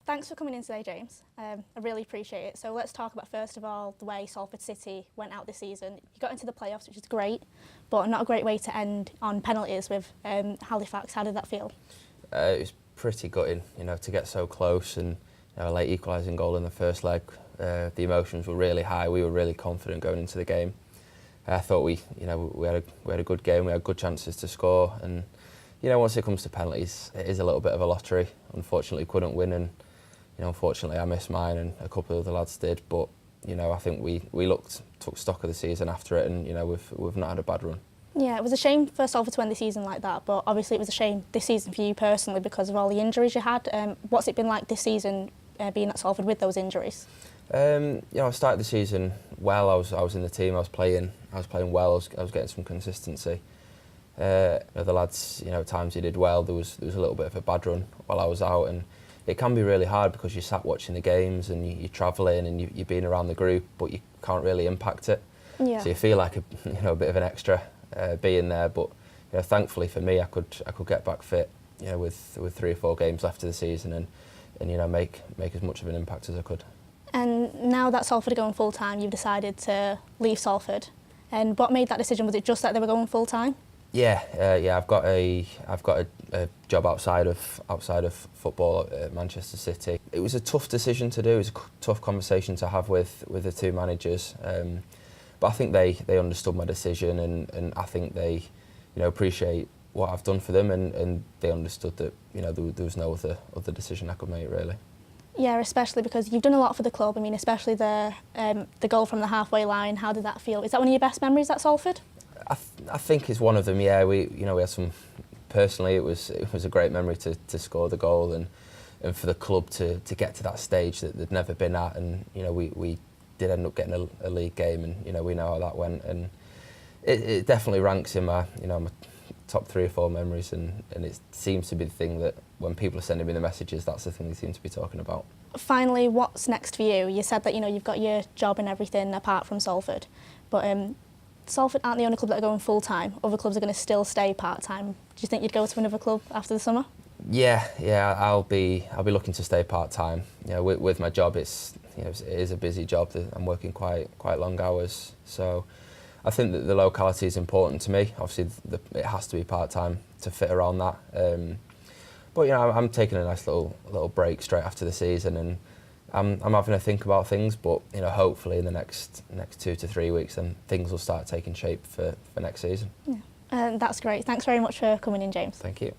Thanks for coming in today, James. I really appreciate it. So let's talk about, first of all, the way Salford City went out this season. You got into the playoffs, which is great, but not a great way to end on penalties with Halifax. How did that feel? It was pretty gutting, to get so close and a late equalising goal in the first leg. The emotions were really high. We were really confident going into the game. I thought we had a good game. We had good chances to score, and once it comes to penalties, it is a little bit of a lottery. Unfortunately, couldn't win, and unfortunately, I missed mine, and a couple of the lads did. But I think we took stock of the season after it, and we've not had a bad run. Yeah, it was a shame for Salford to end the season like that, but obviously it was a shame this season for you personally because of all the injuries you had. What's it been like this season being at Salford with those injuries? I started the season well. I was in the team. I was playing well. I was getting some consistency. The lads, at times you did well. There was a little bit of a bad run while I was out, and it can be really hard because you're sat watching the games and you're travelling and you're being around the group, but you can't really impact it. Yeah. So you feel like a bit of an extra being there. But thankfully for me, I could get back fit. With 3 or 4 games left of the season and make as much of an impact as I could. And now that Salford are going full time, you've decided to leave Salford. And what made that decision? Was it just that they were going full time? Yeah. I've got a job outside of football at Manchester City. It was a tough decision to do. It was a tough conversation to have with the 2 managers. But I think they understood my decision, and I think they appreciate what I've done for them, and they understood that there was no other decision I could make really. Yeah, especially because you've done a lot for the club. I mean, especially the goal from the halfway line. How did that feel? Is that one of your best memories at Salford? I think it's one of them. Yeah, we had some. Personally, it was a great memory to score the goal and for the club to get to that stage that they'd never been at, and we did end up getting a league game, and we know how that went, and it definitely ranks in my my top 3 or 4 memories, and it seems to be the thing that when people are sending me the messages, that's the thing they seem to be talking about. Finally, what's next for you? You said that you've got your job and everything apart from Salford, but Salford aren't the only club that are going full time. Other clubs are going to still stay part time. Do you think you'd go to another club after the summer? Yeah, I'll be looking to stay part time. With my job, it is a busy job. I'm working quite long hours, so I think that the locality is important to me. Obviously, it has to be part time to fit around that. But I'm taking a nice little break straight after the season, and I'm having a think about things. But hopefully in the next 2 to 3 weeks, then things will start taking shape for next season. Yeah, that's great. Thanks very much for coming in, James. Thank you.